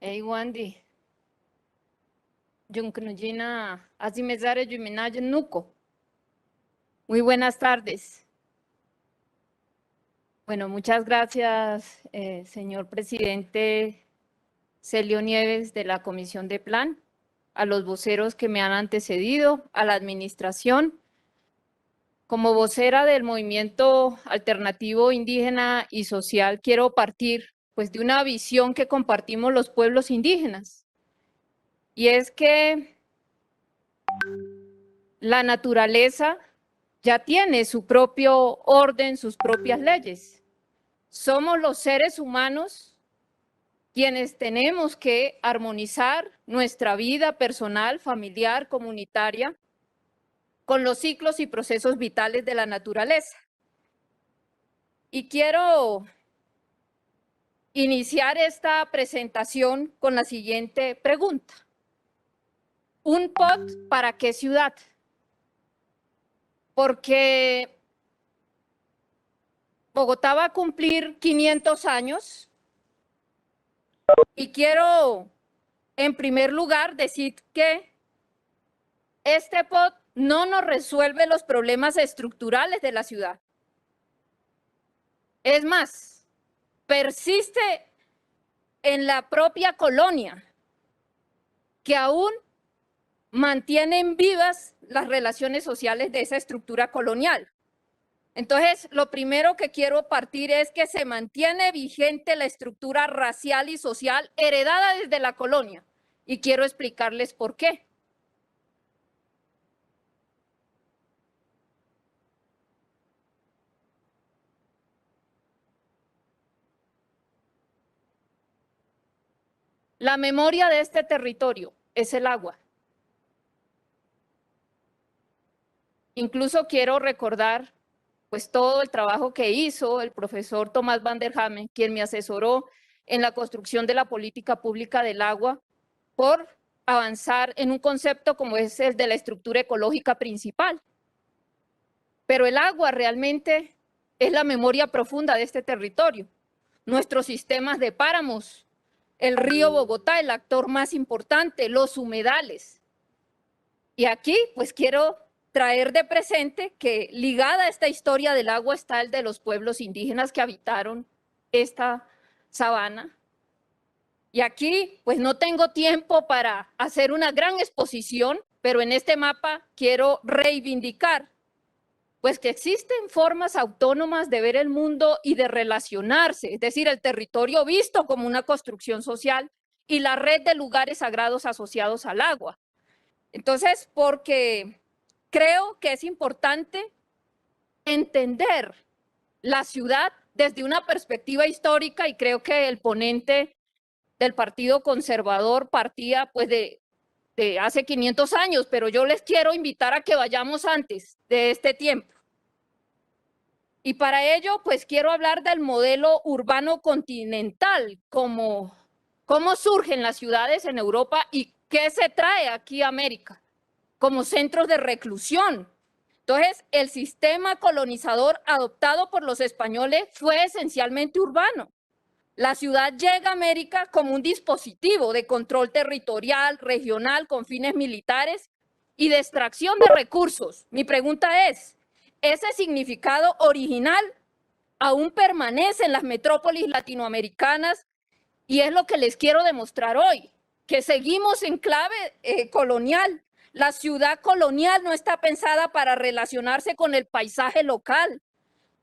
Hey Wandy, Yunknujina, Azimezare Yuminayo Nuco. Muy buenas tardes. Bueno, muchas gracias, señor presidente Celio Nieves de la Comisión de Plan, a los voceros que me han antecedido, a la administración. Como vocera del movimiento alternativo indígena y social, quiero partir pues de una visión que compartimos los pueblos indígenas. Y es que la naturaleza ya tiene su propio orden, sus propias leyes. Somos los seres humanos quienes tenemos que armonizar nuestra vida personal, familiar, comunitaria, con los ciclos y procesos vitales de la naturaleza. Y quiero iniciar esta presentación con la siguiente pregunta. ¿Un POT para qué ciudad? Porque Bogotá va a cumplir 500 años y quiero, en primer lugar, decir que este POT no nos resuelve los problemas estructurales de la ciudad. Es más, persiste en la propia colonia, que aún mantienen vivas las relaciones sociales de esa estructura colonial. Entonces, lo primero que quiero partir es que se mantiene vigente la estructura racial y social heredada desde la colonia. Y quiero explicarles por qué. La memoria de este territorio es el agua. Incluso quiero recordar pues todo el trabajo que hizo el profesor Tomás Van der Hamen, quien me asesoró en la construcción de la política pública del agua, por avanzar en un concepto como es el de la estructura ecológica principal. Pero el agua realmente es la memoria profunda de este territorio. Nuestros sistemas de páramos, el río Bogotá, el actor más importante, los humedales. Y aquí pues quiero traer de presente que ligada a esta historia del agua está el de los pueblos indígenas que habitaron esta sabana. Y aquí pues no tengo tiempo para hacer una gran exposición, pero en este mapa quiero reivindicar pues que existen formas autónomas de ver el mundo y de relacionarse, es decir, el territorio visto como una construcción social y la red de lugares sagrados asociados al agua. Entonces, porque creo que es importante entender la ciudad desde una perspectiva histórica y creo que el ponente del Partido Conservador partía pues de hace 500 años, pero yo les quiero invitar a que vayamos antes de este tiempo. Y para ello, pues quiero hablar del modelo urbano continental, cómo surgen las ciudades en Europa y qué se trae aquí a América como centros de reclusión. Entonces, el sistema colonizador adoptado por los españoles fue esencialmente urbano. La ciudad llega a América como un dispositivo de control territorial, regional, con fines militares y de extracción de recursos. Mi pregunta es, ¿ese significado original aún permanece en las metrópolis latinoamericanas? Y es lo que les quiero demostrar hoy, que seguimos en clave colonial. La ciudad colonial no está pensada para relacionarse con el paisaje local.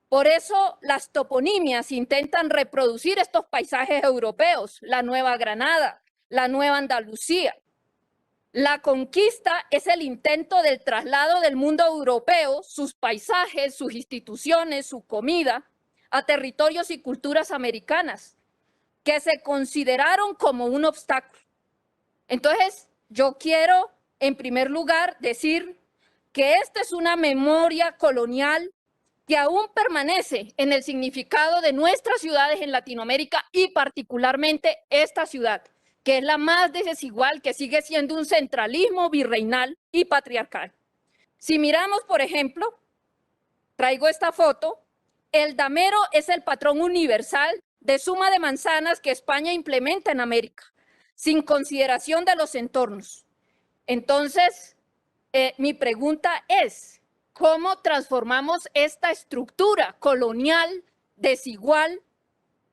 Por eso las toponimias intentan reproducir estos paisajes europeos, la Nueva Granada, la Nueva Andalucía. La conquista es el intento del traslado del mundo europeo, sus paisajes, sus instituciones, su comida, a territorios y culturas americanas, que se consideraron como un obstáculo. Entonces, yo quiero, en primer lugar, decir que esta es una memoria colonial que aún permanece en el significado de nuestras ciudades en Latinoamérica y particularmente esta ciudad, que es la más desigual, que sigue siendo un centralismo virreinal y patriarcal. Si miramos, por ejemplo, traigo esta foto, el damero es el patrón universal de suma de manzanas que España implementa en América, sin consideración de los entornos. Entonces, mi pregunta es, ¿cómo transformamos esta estructura colonial, desigual?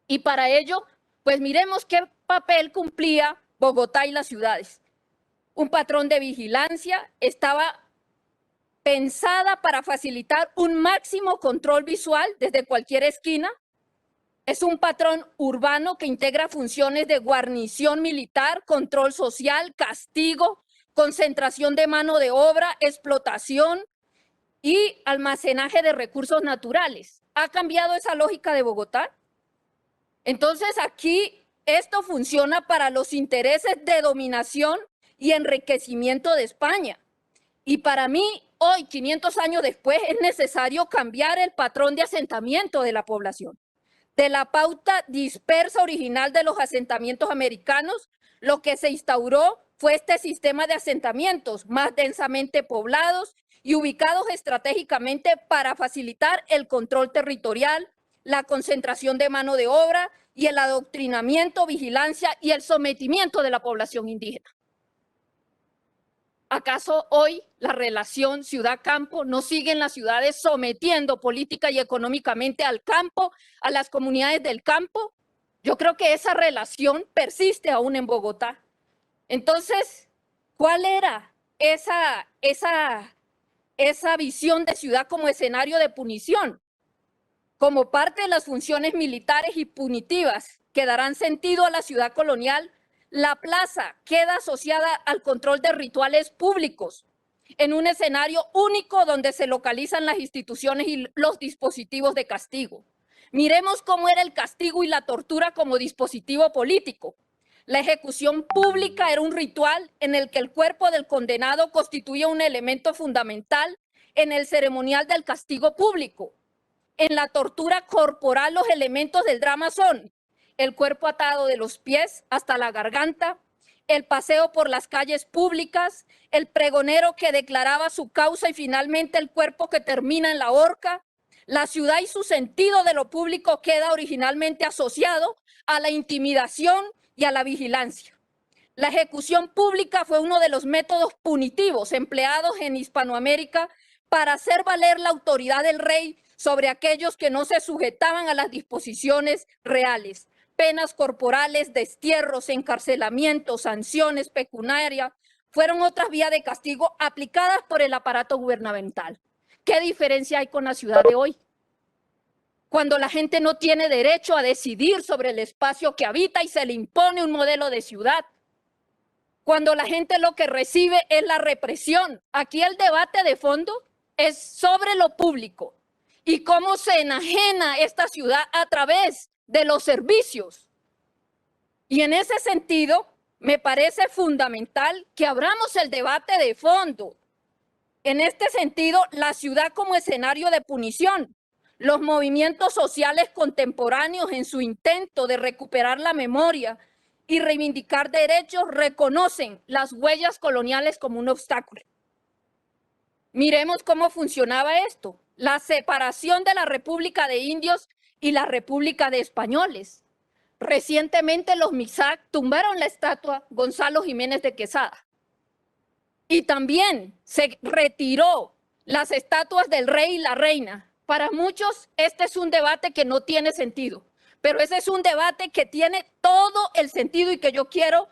Y para ello, pues miremos qué papel cumplía Bogotá y las ciudades. Un patrón de vigilancia, estaba pensada para facilitar un máximo control visual desde cualquier esquina. Es un patrón urbano que integra funciones de guarnición militar, control social, castigo, concentración de mano de obra, explotación y almacenaje de recursos naturales. ¿Ha cambiado esa lógica de Bogotá? Entonces aquí esto funciona para los intereses de dominación y enriquecimiento de España. Y para mí, hoy, 500 años después, es necesario cambiar el patrón de asentamiento de la población. De la pauta dispersa original de los asentamientos americanos, lo que se instauró fue este sistema de asentamientos más densamente poblados y ubicados estratégicamente para facilitar el control territorial, la concentración de mano de obra y el adoctrinamiento, vigilancia y el sometimiento de la población indígena. ¿Acaso hoy la relación ciudad-campo no sigue en las ciudades sometiendo política y económicamente al campo, a las comunidades del campo? Yo creo que esa relación persiste aún en Bogotá. Entonces, ¿cuál era esa visión de ciudad como escenario de punición? Como parte de las funciones militares y punitivas que darán sentido a la ciudad colonial, la plaza queda asociada al control de rituales públicos, en un escenario único donde se localizan las instituciones y los dispositivos de castigo. Miremos cómo era el castigo y la tortura como dispositivo político. La ejecución pública era un ritual en el que el cuerpo del condenado constituía un elemento fundamental en el ceremonial del castigo público. En la tortura corporal, los elementos del drama son el cuerpo atado de los pies hasta la garganta, el paseo por las calles públicas, el pregonero que declaraba su causa y finalmente el cuerpo que termina en la horca. La ciudad y su sentido de lo público queda originalmente asociado a la intimidación y a la vigilancia. La ejecución pública fue uno de los métodos punitivos empleados en Hispanoamérica para hacer valer la autoridad del rey sobre aquellos que no se sujetaban a las disposiciones reales. Penas corporales, destierros, encarcelamientos, sanciones pecuniarias fueron otras vías de castigo aplicadas por el aparato gubernamental. ¿Qué diferencia hay con la ciudad de hoy? Cuando la gente no tiene derecho a decidir sobre el espacio que habita y se le impone un modelo de ciudad. Cuando la gente lo que recibe es la represión. Aquí el debate de fondo es sobre lo público y cómo se enajena esta ciudad a través de los servicios. Y en ese sentido, me parece fundamental que abramos el debate de fondo. En este sentido, la ciudad como escenario de punición, los movimientos sociales contemporáneos en su intento de recuperar la memoria y reivindicar derechos reconocen las huellas coloniales como un obstáculo. Miremos cómo funcionaba esto. La separación de la República de Indios y la República de Españoles. Recientemente los MIXAC tumbaron la estatua Gonzalo Jiménez de Quesada. Y también se retiró las estatuas del rey y la reina. Para muchos este es un debate que no tiene sentido, pero ese es un debate que tiene todo el sentido y que yo quiero,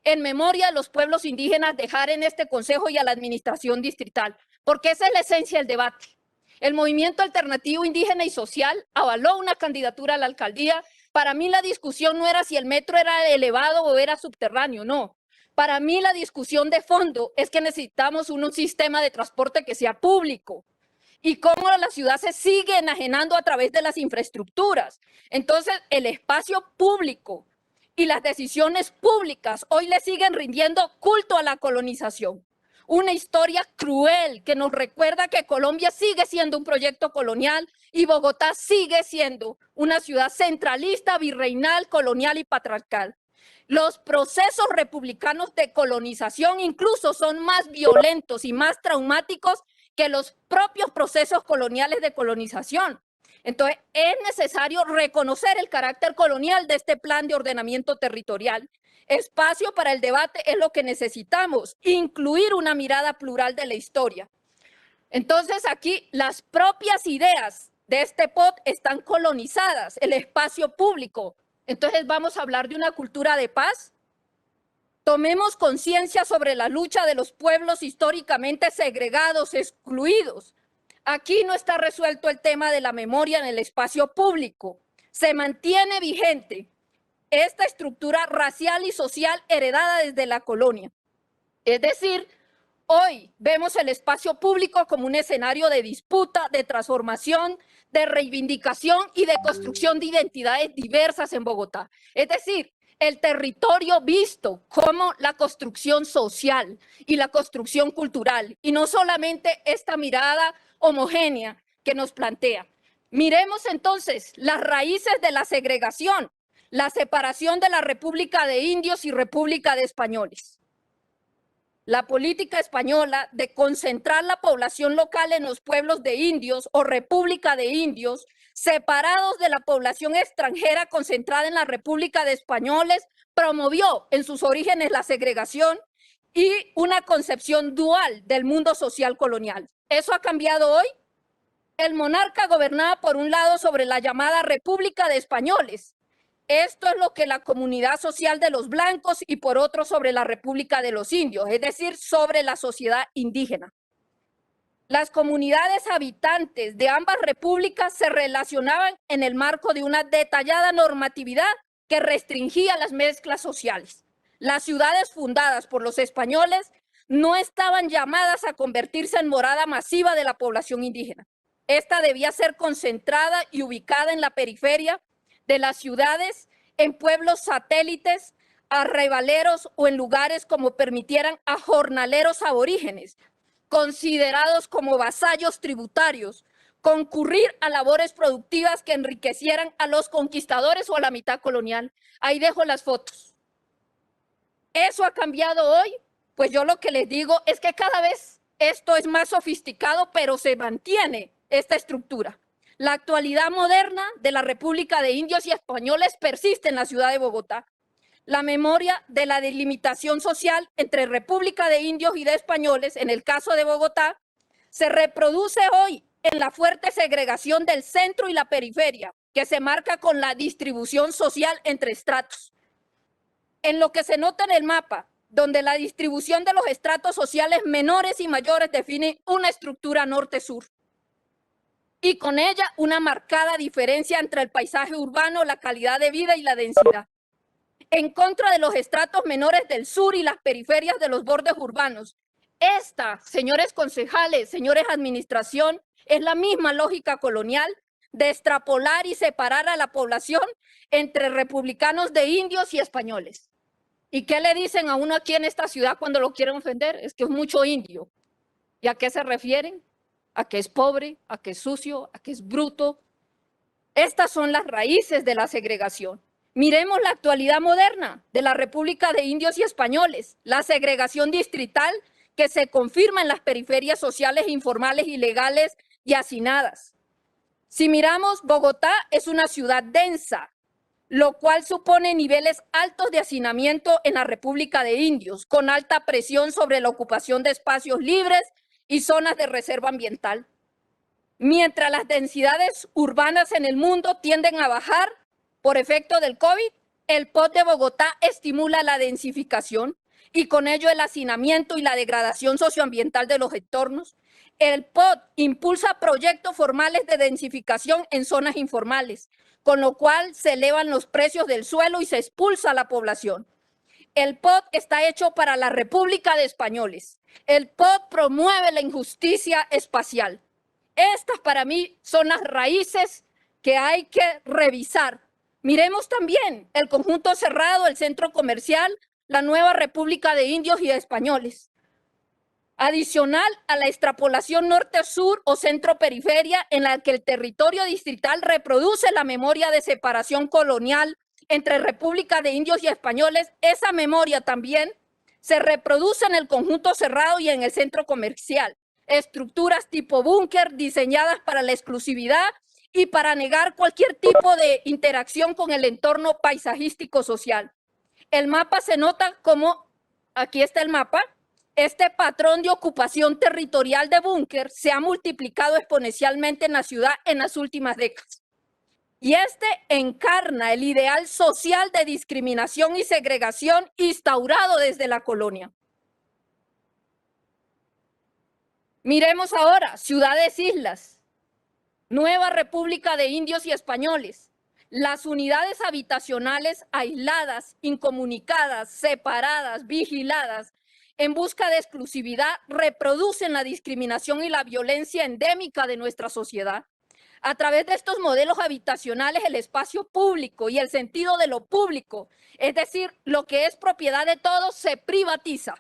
en memoria de los pueblos indígenas, dejar en este consejo y a la administración distrital, porque esa es la esencia del debate. El movimiento alternativo indígena y social avaló una candidatura a la alcaldía. Para mí la discusión no era si el metro era elevado o era subterráneo, no. Para mí la discusión de fondo es que necesitamos un sistema de transporte que sea público y cómo la ciudad se sigue enajenando a través de las infraestructuras. Entonces, el espacio público y las decisiones públicas hoy le siguen rindiendo culto a la colonización. Una historia cruel que nos recuerda que Colombia sigue siendo un proyecto colonial y Bogotá sigue siendo una ciudad centralista, virreinal, colonial y patriarcal. Los procesos republicanos de colonización incluso son más violentos y más traumáticos que los propios procesos coloniales de colonización. Entonces, es necesario reconocer el carácter colonial de este plan de ordenamiento territorial. Espacio para el debate es lo que necesitamos, incluir una mirada plural de la historia. Entonces, aquí las propias ideas de este POT están colonizadas, el espacio público. Entonces, vamos a hablar de una cultura de paz. Tomemos conciencia sobre la lucha de los pueblos históricamente segregados, excluidos. Aquí no está resuelto el tema de la memoria en el espacio público. Se mantiene vigente esta estructura racial y social heredada desde la colonia. Es decir, hoy vemos el espacio público como un escenario de disputa, de transformación, de reivindicación y de construcción de identidades diversas en Bogotá. Es decir, el territorio visto como la construcción social y la construcción cultural, y no solamente esta mirada homogénea que nos plantea. Miremos entonces las raíces de la segregación, la separación de la República de Indios y República de Españoles. La política española de concentrar la población local en los pueblos de indios o República de Indios, separados de la población extranjera concentrada en la República de Españoles, promovió en sus orígenes la segregación y una concepción dual del mundo social colonial. ¿Eso ha cambiado hoy? El monarca gobernaba por un lado sobre la llamada República de Españoles. Esto es lo que la comunidad social de los blancos y por otro sobre la República de los Indios, es decir, sobre la sociedad indígena. Las comunidades habitantes de ambas repúblicas se relacionaban en el marco de una detallada normatividad que restringía las mezclas sociales. Las ciudades fundadas por los españoles no estaban llamadas a convertirse en morada masiva de la población indígena. Esta debía ser concentrada y ubicada en la periferia de las ciudades, en pueblos satélites, arrebaleros o en lugares como permitieran a jornaleros aborígenes, considerados como vasallos tributarios, concurrir a labores productivas que enriquecieran a los conquistadores o a la mitad colonial. Ahí dejo las fotos. ¿Eso ha cambiado hoy? Pues yo lo que les digo es que cada vez esto es más sofisticado, pero se mantiene esta estructura. La actualidad moderna de la República de Indios y Españoles persiste en la ciudad de Bogotá. La memoria de la delimitación social entre República de Indios y de Españoles, en el caso de Bogotá, se reproduce hoy en la fuerte segregación del centro y la periferia, que se marca con la distribución social entre estratos. En lo que se nota en el mapa, donde la distribución de los estratos sociales menores y mayores define una estructura norte-sur. Y con ella una marcada diferencia entre el paisaje urbano, la calidad de vida y la densidad. En contra de los estratos menores del sur y las periferias de los bordes urbanos. Esta, señores concejales, señores administración, es la misma lógica colonial de extrapolar y separar a la población entre republicanos de indios y españoles. ¿Y qué le dicen a uno aquí en esta ciudad cuando lo quieren ofender? Es que es mucho indio. ¿Y a qué se refieren? A que es pobre, a que es sucio, a que es bruto. Estas son las raíces de la segregación. Miremos la actualidad moderna de la República de Indios y Españoles, la segregación distrital que se confirma en las periferias sociales informales, ilegales y hacinadas. Si miramos, Bogotá es una ciudad densa, lo cual supone niveles altos de hacinamiento en la República de Indios, con alta presión sobre la ocupación de espacios libres y zonas de reserva ambiental. Mientras las densidades urbanas en el mundo tienden a bajar por efecto del COVID, el POT de Bogotá estimula la densificación y con ello el hacinamiento y la degradación socioambiental de los entornos. El POT impulsa proyectos formales de densificación en zonas informales, con lo cual se elevan los precios del suelo y se expulsa a la población. El POT está hecho para la República de Españoles. El POT promueve la injusticia espacial. Estas para mí son las raíces que hay que revisar. Miremos también el conjunto cerrado, el centro comercial, la nueva República de Indios y de Españoles. Adicional a la extrapolación norte-sur o centro-periferia en la que el territorio distrital reproduce la memoria de separación colonial entre República de Indios y Españoles, esa memoria también se reproduce en el conjunto cerrado y en el centro comercial. Estructuras tipo búnker diseñadas para la exclusividad y para negar cualquier tipo de interacción con el entorno paisajístico social. El mapa se nota como, aquí está el mapa, este patrón de ocupación territorial de búnker se ha multiplicado exponencialmente en la ciudad en las últimas décadas. Y este encarna el ideal social de discriminación y segregación instaurado desde la colonia. Miremos ahora, ciudades-islas, nueva república de indios y españoles. Las unidades habitacionales aisladas, incomunicadas, separadas, vigiladas, en busca de exclusividad, reproducen la discriminación y la violencia endémica de nuestra sociedad. A través de estos modelos habitacionales, el espacio público y el sentido de lo público, es decir, lo que es propiedad de todos, se privatiza.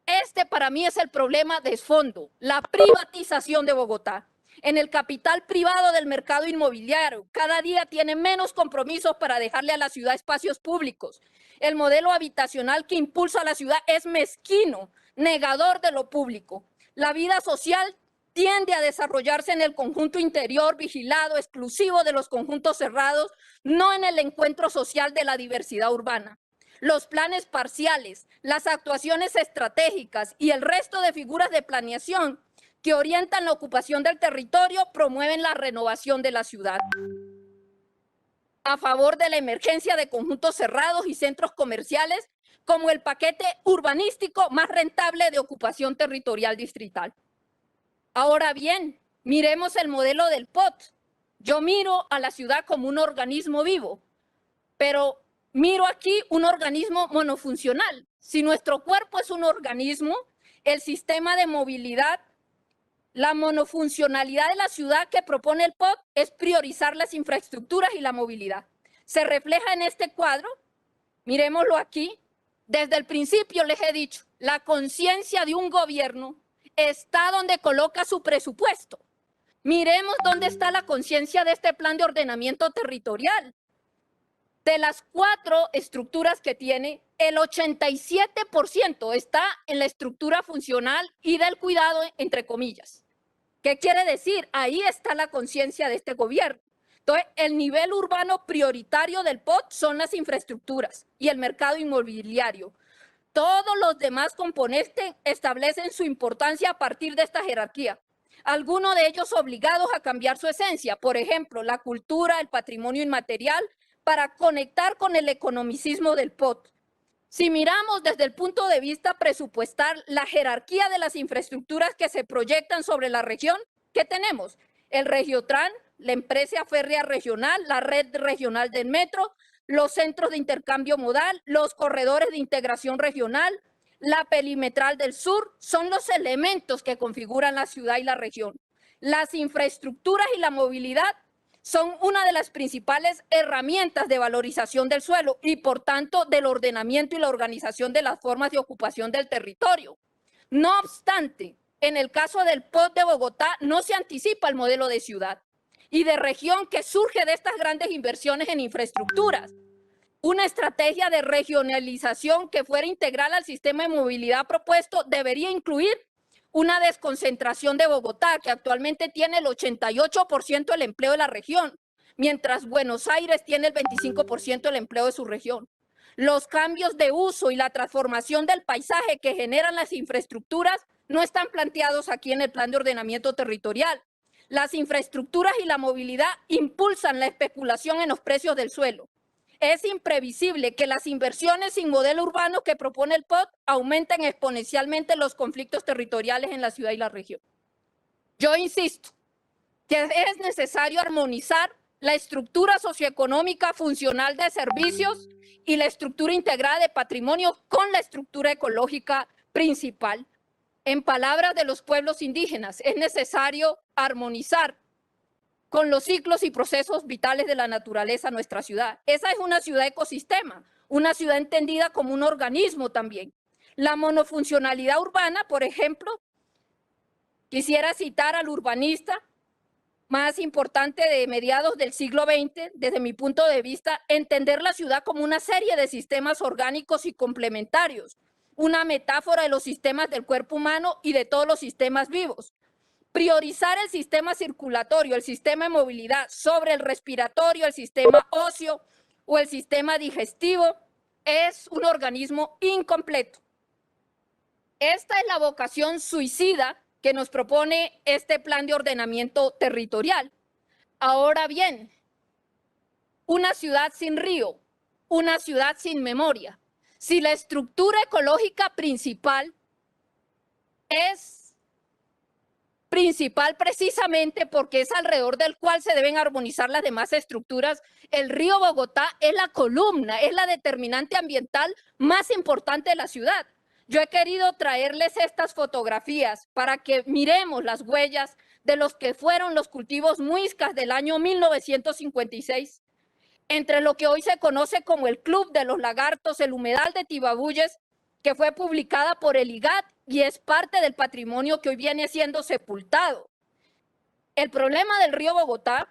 Este para mí es el problema de fondo, la privatización de Bogotá. En el capital privado del mercado inmobiliario, cada día tiene menos compromisos para dejarle a la ciudad espacios públicos. El modelo habitacional que impulsa a la ciudad es mezquino, negador de lo público. La vida social tiende a desarrollarse en el conjunto interior, vigilado, exclusivo de los conjuntos cerrados, no en el encuentro social de la diversidad urbana. Los planes parciales, las actuaciones estratégicas y el resto de figuras de planeación que orientan la ocupación del territorio promueven la renovación de la ciudad a favor de la emergencia de conjuntos cerrados y centros comerciales como el paquete urbanístico más rentable de ocupación territorial distrital. Ahora bien, miremos el modelo del POT. Yo miro a la ciudad como un organismo vivo, pero miro aquí un organismo monofuncional. Si nuestro cuerpo es un organismo, el sistema de movilidad, la monofuncionalidad de la ciudad que propone el POT es priorizar las infraestructuras y la movilidad. Se refleja en este cuadro, miremoslo aquí. Desde el principio les he dicho, la conciencia de un gobierno está donde coloca su presupuesto. Miremos dónde está la conciencia de este plan de ordenamiento territorial. De las 4 estructuras que tiene, el 87% está en la estructura funcional y del cuidado, entre comillas. ¿Qué quiere decir? Ahí está la conciencia de este gobierno. Entonces, el nivel urbano prioritario del POT son las infraestructuras y el mercado inmobiliario. Todos los demás componentes establecen su importancia a partir de esta jerarquía. Algunos de ellos obligados a cambiar su esencia, por ejemplo, la cultura, el patrimonio inmaterial, para conectar con el economicismo del POT. Si miramos desde el punto de vista presupuestal la jerarquía de las infraestructuras que se proyectan sobre la región, ¿qué tenemos? El Regiotran, la empresa férrea regional, la red regional del metro, los centros de intercambio modal, los corredores de integración regional, la perimetral del sur, son los elementos que configuran la ciudad y la región. Las infraestructuras y la movilidad son una de las principales herramientas de valorización del suelo y, por tanto, del ordenamiento y la organización de las formas de ocupación del territorio. No obstante, en el caso del POT de Bogotá no se anticipa el modelo de ciudad y de región que surge de estas grandes inversiones en infraestructuras. Una estrategia de regionalización que fuera integral al sistema de movilidad propuesto debería incluir una desconcentración de Bogotá, que actualmente tiene el 88% del empleo de la región, mientras Buenos Aires tiene el 25% del empleo de su región. Los cambios de uso y la transformación del paisaje que generan las infraestructuras no están planteados aquí en el plan de ordenamiento territorial. Las infraestructuras y la movilidad impulsan la especulación en los precios del suelo. Es imprevisible que las inversiones sin modelo urbano que propone el POT aumenten exponencialmente los conflictos territoriales en la ciudad y la región. Yo insisto que es necesario armonizar la estructura socioeconómica funcional de servicios y la estructura integrada de patrimonio con la estructura ecológica principal. En palabras de los pueblos indígenas, es necesario armonizar con los ciclos y procesos vitales de la naturaleza nuestra ciudad. Esa es una ciudad ecosistema, una ciudad entendida como un organismo también. La monofuncionalidad urbana, por ejemplo, quisiera citar al urbanista más importante de mediados del siglo XX, desde mi punto de vista, entender la ciudad como una serie de sistemas orgánicos y complementarios, una metáfora de los sistemas del cuerpo humano y de todos los sistemas vivos. Priorizar el sistema circulatorio, el sistema de movilidad sobre el respiratorio, el sistema óseo o el sistema digestivo es un organismo incompleto. Esta es la vocación suicida que nos propone este plan de ordenamiento territorial. Ahora bien, una ciudad sin río, una ciudad sin memoria. Si la estructura ecológica principal es principal precisamente porque es alrededor del cual se deben armonizar las demás estructuras, el río Bogotá es la columna, es la determinante ambiental más importante de la ciudad. Yo he querido traerles estas fotografías para que miremos las huellas de los que fueron los cultivos muiscas del año 1956, entre lo que hoy se conoce como el Club de los Lagartos, el humedal de Tibabuyes, que fue publicada por el IGAD y es parte del patrimonio que hoy viene siendo sepultado. El problema del río Bogotá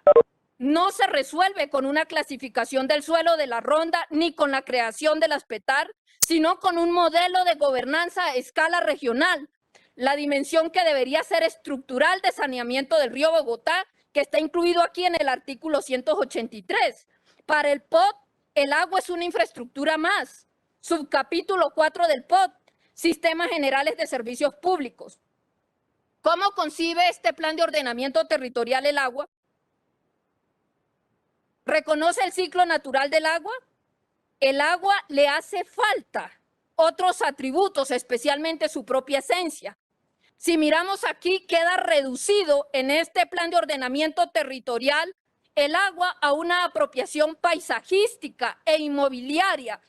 no se resuelve con una clasificación del suelo de la ronda ni con la creación de las PETAR, sino con un modelo de gobernanza a escala regional. La dimensión que debería ser estructural de saneamiento del río Bogotá, que está incluido aquí en el artículo 183. Para el POT, el agua es una infraestructura más. Subcapítulo 4 del POT, Sistemas Generales de Servicios Públicos. ¿Cómo concibe este plan de ordenamiento territorial el agua? ¿Reconoce el ciclo natural del agua? El agua le hace falta otros atributos, especialmente su propia esencia. Si miramos aquí, queda reducido en este plan de ordenamiento territorial el agua a una apropiación paisajística e inmobiliaria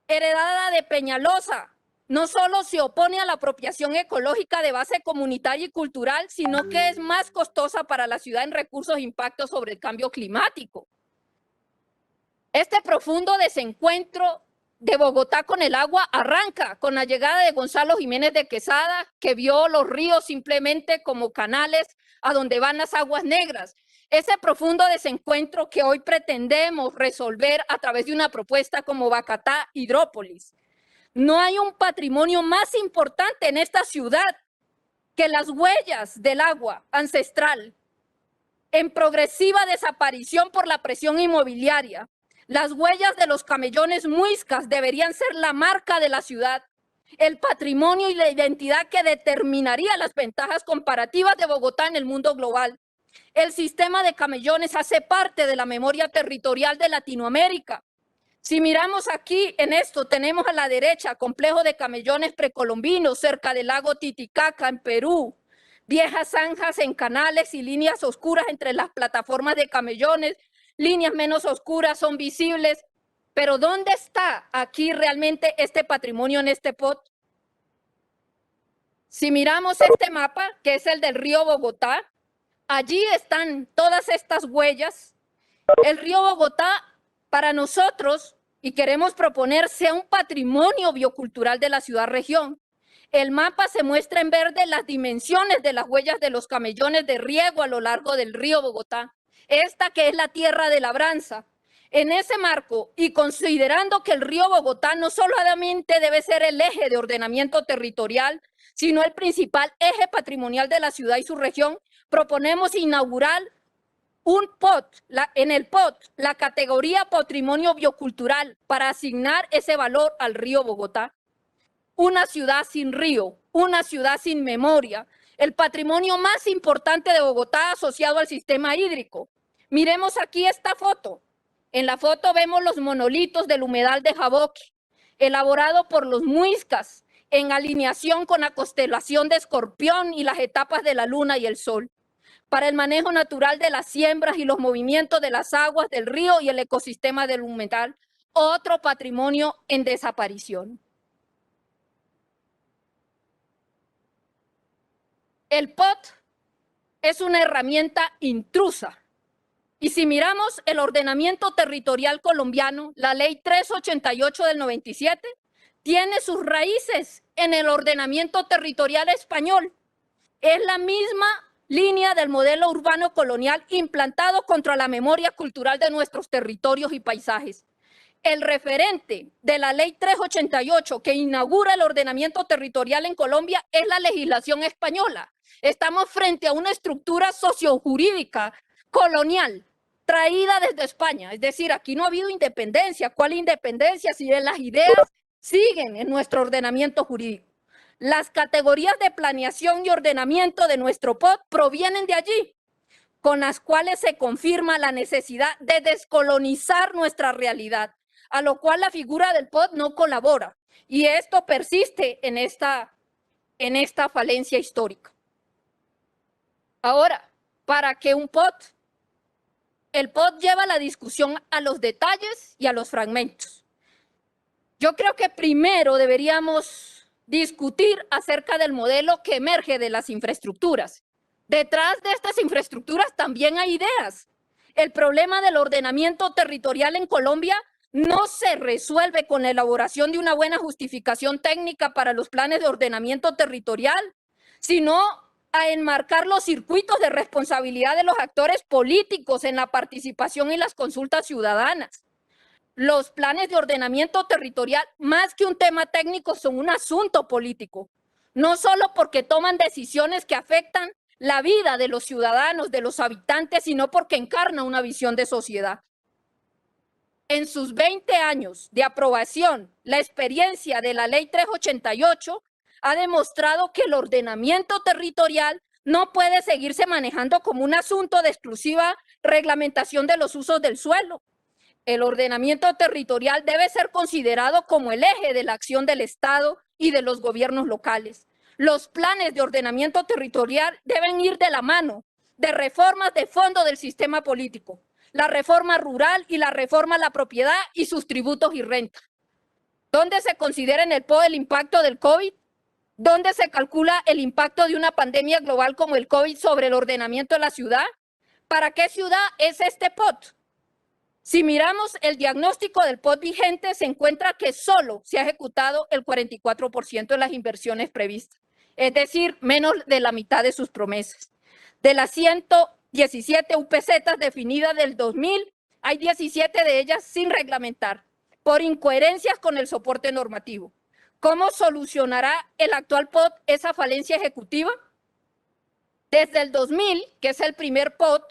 heredada de Peñalosa. No solo se opone a la apropiación ecológica de base comunitaria y cultural, sino que es más costosa para la ciudad en recursos e impactos sobre el cambio climático. Este profundo desencuentro de Bogotá con el agua arranca con la llegada de Gonzalo Jiménez de Quesada, que vio los ríos simplemente como canales a donde van las aguas negras. Ese profundo desencuentro que hoy pretendemos resolver a través de una propuesta como Bacatá Hidrópolis. No hay un patrimonio más importante en esta ciudad que las huellas del agua ancestral en progresiva desaparición por la presión inmobiliaria. Las huellas de los camellones muiscas deberían ser la marca de la ciudad, el patrimonio y la identidad que determinaría las ventajas comparativas de Bogotá en el mundo global. El sistema de camellones hace parte de la memoria territorial de Latinoamérica. Si miramos aquí en esto, tenemos a la derecha complejo de camellones precolombinos cerca del lago Titicaca en Perú, viejas zanjas en canales y líneas oscuras entre las plataformas de camellones, líneas menos oscuras son visibles, pero ¿dónde está aquí realmente este patrimonio en este POT? Si miramos este mapa, que es el del río Bogotá, allí están todas estas huellas. El río Bogotá, para nosotros, y queremos proponer, sea un patrimonio biocultural de la ciudad-región. El mapa se muestra en verde las dimensiones de las huellas de los camellones de riego a lo largo del río Bogotá. Esta que es la tierra de labranza. En ese marco, y considerando que el río Bogotá no solamente debe ser el eje de ordenamiento territorial, sino el principal eje patrimonial de la ciudad y su región, proponemos inaugurar un POT, en el POT, la categoría Patrimonio Biocultural para asignar ese valor al río Bogotá. Una ciudad sin río, una ciudad sin memoria, el patrimonio más importante de Bogotá asociado al sistema hídrico. Miremos aquí esta foto. En la foto vemos los monolitos del humedal de Jaboque, elaborado por los muiscas, en alineación con la constelación de Escorpión y las etapas de la luna y el sol, para el manejo natural de las siembras y los movimientos de las aguas del río y el ecosistema del humedal, otro patrimonio en desaparición. El POT es una herramienta intrusa. Y si miramos el ordenamiento territorial colombiano, la ley 388 del 97 tiene sus raíces en el ordenamiento territorial español. Es la misma línea del modelo urbano colonial implantado contra la memoria cultural de nuestros territorios y paisajes. El referente de la ley 388 que inaugura el ordenamiento territorial en Colombia es la legislación española. Estamos frente a una estructura sociojurídica colonial traída desde España. Es decir, aquí no ha habido independencia. ¿Cuál independencia si las ideas siguen en nuestro ordenamiento jurídico? Las categorías de planeación y ordenamiento de nuestro POT provienen de allí, con las cuales se confirma la necesidad de descolonizar nuestra realidad, a lo cual la figura del POT no colabora. Y esto persiste en esta falencia histórica. Ahora, para que el POT lleva la discusión a los detalles y a los fragmentos. Yo creo que primero deberíamos discutir acerca del modelo que emerge de las infraestructuras. Detrás de estas infraestructuras también hay ideas. El problema del ordenamiento territorial en Colombia no se resuelve con la elaboración de una buena justificación técnica para los planes de ordenamiento territorial, sino a enmarcar los circuitos de responsabilidad de los actores políticos en la participación y las consultas ciudadanas. Los planes de ordenamiento territorial, más que un tema técnico, son un asunto político, no solo porque toman decisiones que afectan la vida de los ciudadanos, de los habitantes, sino porque encarna una visión de sociedad. En sus 20 años de aprobación, la experiencia de la Ley 388 ha demostrado que el ordenamiento territorial no puede seguirse manejando como un asunto de exclusiva reglamentación de los usos del suelo. El ordenamiento territorial debe ser considerado como el eje de la acción del Estado y de los gobiernos locales. Los planes de ordenamiento territorial deben ir de la mano de reformas de fondo del sistema político, la reforma rural y la reforma a la propiedad y sus tributos y rentas. ¿Dónde se considera en el POT el impacto del COVID? ¿Dónde se calcula el impacto de una pandemia global como el COVID sobre el ordenamiento de la ciudad? ¿Para qué ciudad es este POT? Si miramos el diagnóstico del POT vigente, se encuentra que solo se ha ejecutado el 44% de las inversiones previstas, es decir, menos de la mitad de sus promesas. De las 117 UPZ definidas del 2000, hay 17 de ellas sin reglamentar, por incoherencias con el soporte normativo. ¿Cómo solucionará el actual POT esa falencia ejecutiva? Desde el 2000, que es el primer POT,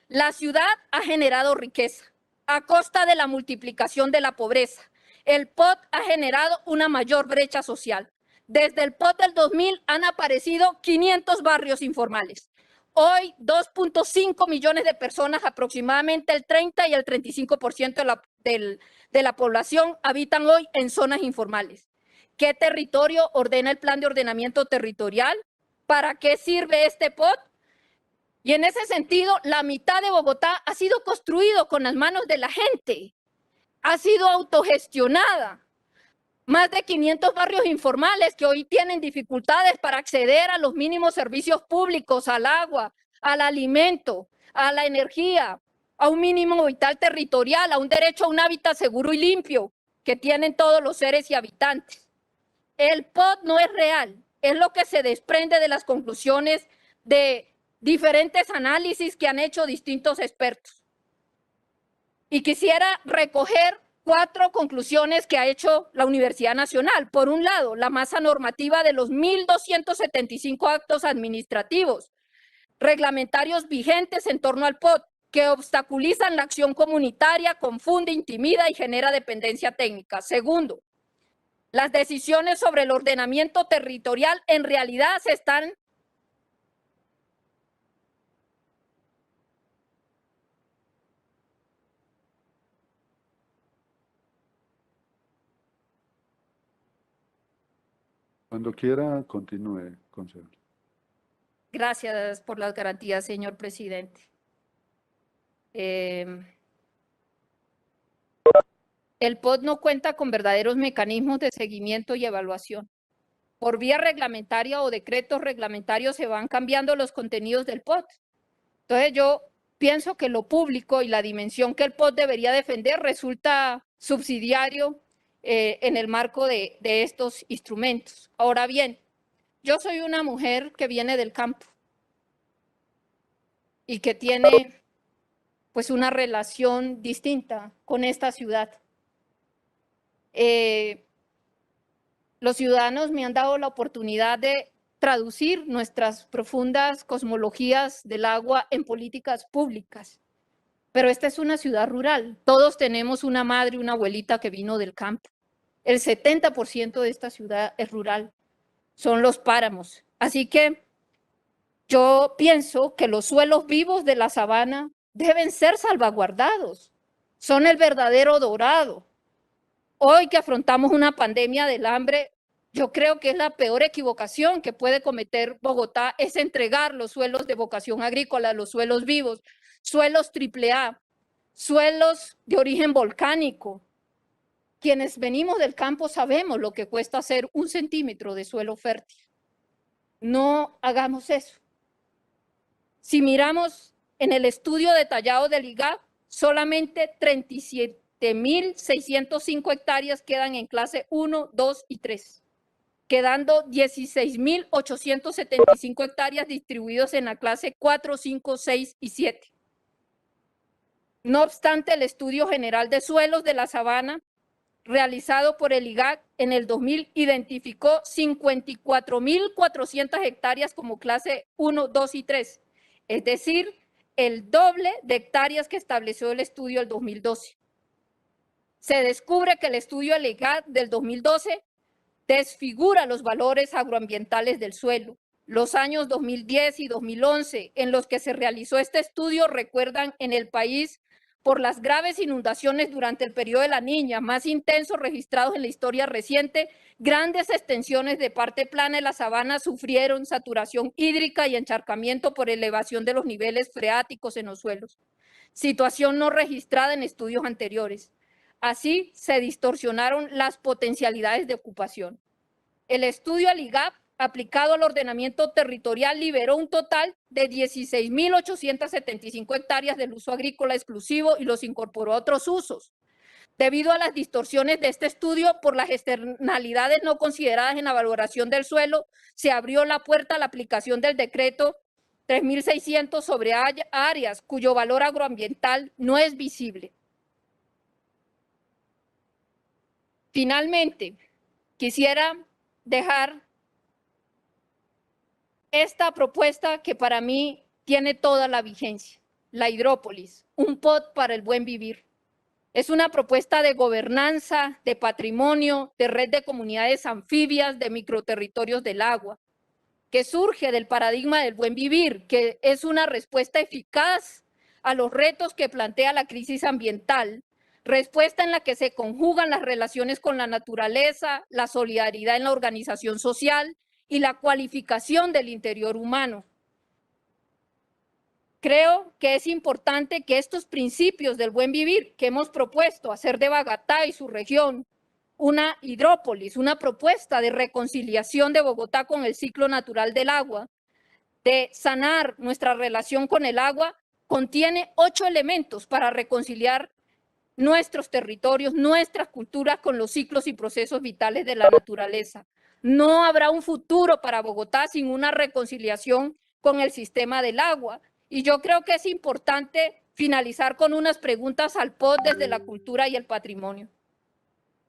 la ciudad ha generado riqueza a costa de la multiplicación de la pobreza. El POT ha generado una mayor brecha social. Desde el POT del 2000 han aparecido 500 barrios informales. Hoy 2.5 millones de personas, aproximadamente el 30 y el 35% de la población habitan hoy en zonas informales. ¿Qué territorio ordena el plan de ordenamiento territorial? ¿Para qué sirve este POT? Y en ese sentido, la mitad de Bogotá ha sido construido con las manos de la gente, ha sido autogestionada. Más de 500 barrios informales que hoy tienen dificultades para acceder a los mínimos servicios públicos, al agua, al alimento, a la energía, a un mínimo vital territorial, a un derecho a un hábitat seguro y limpio que tienen todos los seres y habitantes. El POT no es real, es lo que se desprende de las conclusiones de diferentes análisis que han hecho distintos expertos. Y quisiera recoger 4 conclusiones que ha hecho la Universidad Nacional. Por un lado, la masa normativa de los 1.275 actos administrativos reglamentarios vigentes en torno al POT, que obstaculizan la acción comunitaria, confunde, intimida y genera dependencia técnica. Segundo, las decisiones sobre el ordenamiento territorial en realidad se están Cuando quiera, continúe, consejero. Gracias por las garantías, señor presidente. El POT no cuenta con verdaderos mecanismos de seguimiento y evaluación. Por vía reglamentaria o decretos reglamentarios se van cambiando los contenidos del POT. Entonces yo pienso que lo público y la dimensión que el POT debería defender resulta subsidiario en el marco de estos instrumentos. Ahora bien, yo soy una mujer que viene del campo y que tiene pues una relación distinta con esta ciudad. Los ciudadanos me han dado la oportunidad de traducir nuestras profundas cosmologías del agua en políticas públicas. Pero esta es una ciudad rural. Todos tenemos una madre, una abuelita que vino del campo. El 70% de esta ciudad es rural. Son los páramos. Así que yo pienso que los suelos vivos de la sabana deben ser salvaguardados. Son el verdadero dorado. Hoy que afrontamos una pandemia del hambre, yo creo que es la peor equivocación que puede cometer Bogotá, es entregar los suelos de vocación agrícola, los suelos vivos, suelos AAA, suelos de origen volcánico. Quienes venimos del campo sabemos lo que cuesta hacer 1 centímetro de suelo fértil. No hagamos eso. Si miramos en el estudio detallado del IGAP, solamente 37.605 hectáreas quedan en clase 1, 2 y 3, quedando 16.875 hectáreas distribuidos en la clase 4, 5, 6 y 7. No obstante, el Estudio General de Suelos de la Sabana, realizado por el IGAC en el 2000, identificó 54.400 hectáreas como clase 1, 2 y 3, es decir, el doble de hectáreas que estableció el estudio del 2012. Se descubre que el estudio del IGAC del 2012 desfigura los valores agroambientales del suelo. Los años 2010 y 2011 en los que se realizó este estudio recuerdan en el país por las graves inundaciones durante el periodo de la Niña, más intensos registrados en la historia reciente. Grandes extensiones de parte plana de la sabana sufrieron saturación hídrica y encharcamiento por elevación de los niveles freáticos en los suelos, situación no registrada en estudios anteriores. Así se distorsionaron las potencialidades de ocupación. El estudio al IGAP aplicado al ordenamiento territorial liberó un total de 16.875 hectáreas del uso agrícola exclusivo y los incorporó a otros usos. Debido a las distorsiones de este estudio por las externalidades no consideradas en la valoración del suelo, se abrió la puerta a la aplicación del decreto 3.600 sobre áreas cuyo valor agroambiental no es visible. Finalmente, quisiera dejar esta propuesta que para mí tiene toda la vigencia, la hidrópolis, un POT para el buen vivir. Es una propuesta de gobernanza, de patrimonio, de red de comunidades anfibias, de microterritorios del agua, que surge del paradigma del buen vivir, que es una respuesta eficaz a los retos que plantea la crisis ambiental, respuesta en la que se conjugan las relaciones con la naturaleza, la solidaridad en la organización social y la cualificación del interior humano. Creo que es importante que estos principios del buen vivir que hemos propuesto hacer de Bogotá y su región una hidrópolis, una propuesta de reconciliación de Bogotá con el ciclo natural del agua, de sanar nuestra relación con el agua, contiene 8 elementos para reconciliar nuestros territorios, nuestras culturas con los ciclos y procesos vitales de la naturaleza. No habrá un futuro para Bogotá sin una reconciliación con el sistema del agua. Y yo creo que es importante finalizar con unas preguntas al POT desde la cultura y el patrimonio.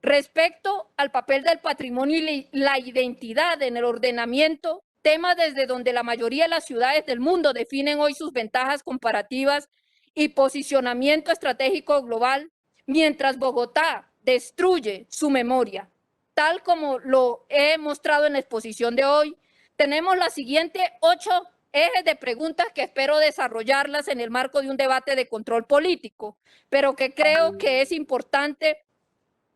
Respecto al papel del patrimonio y la identidad en el ordenamiento, tema desde donde la mayoría de las ciudades del mundo definen hoy sus ventajas comparativas y posicionamiento estratégico global, mientras Bogotá destruye su memoria. Tal como lo he mostrado en la exposición de hoy, tenemos las siguientes 8 ejes de preguntas que espero desarrollarlas en el marco de un debate de control político, pero que creo que es importante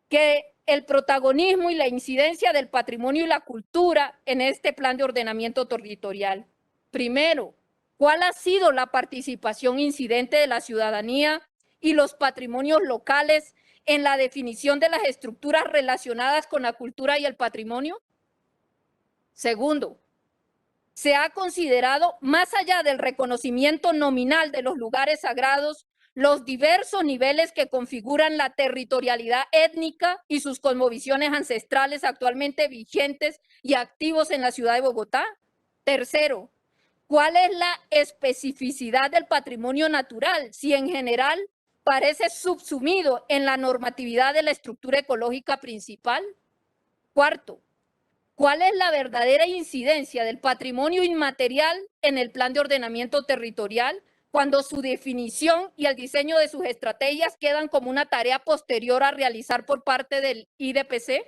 que el protagonismo y la incidencia del patrimonio y la cultura en este plan de ordenamiento territorial. Primero, ¿cuál ha sido la participación incidente de la ciudadanía y los patrimonios locales en la definición de las estructuras relacionadas con la cultura y el patrimonio? Segundo, ¿se ha considerado, más allá del reconocimiento nominal de los lugares sagrados, los diversos niveles que configuran la territorialidad étnica y sus cosmovisiones ancestrales actualmente vigentes y activos en la ciudad de Bogotá? Tercero, ¿cuál es la especificidad del patrimonio natural, si en general parece subsumido en la normatividad de la estructura ecológica principal? Cuarto, ¿Cuál es la verdadera incidencia del patrimonio inmaterial en el plan de ordenamiento territorial cuando su definición y el diseño de sus estrategias quedan como una tarea posterior a realizar por parte del IDPC?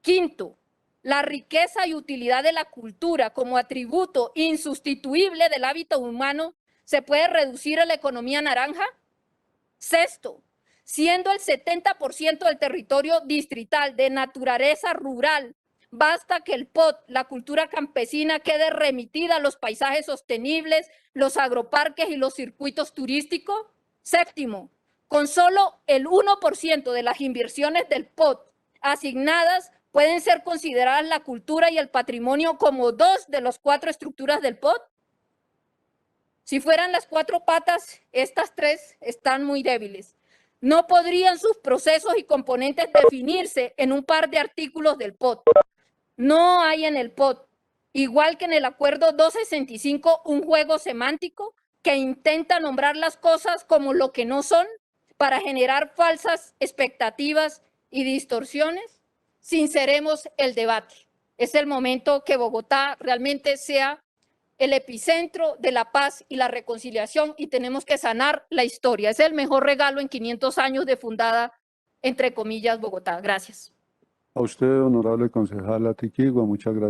Quinto, la riqueza y utilidad de la cultura como atributo insustituible del hábito humano se puede reducir a la economía naranja. Sexto, siendo el 70% del territorio distrital de naturaleza rural, basta que el POT, la cultura campesina, quede remitida a los paisajes sostenibles, los agroparques y los circuitos turísticos. Séptimo, con solo el 1% de las inversiones del POT asignadas, pueden ser consideradas la cultura y el patrimonio como 2 de las 4 estructuras del POT. Si fueran las 4 patas, estas 3 están muy débiles. No podrían sus procesos y componentes definirse en un par de artículos del POT. No hay en el POT, igual que en el Acuerdo 265, un juego semántico que intenta nombrar las cosas como lo que no son para generar falsas expectativas y distorsiones. Sinceremos el debate. Es el momento que Bogotá realmente sea el epicentro de la paz y la reconciliación y tenemos que sanar la historia. Es el mejor regalo en 500 años de fundada, entre comillas, Bogotá. Gracias. A usted, honorable concejala Tiquigua, muchas gracias.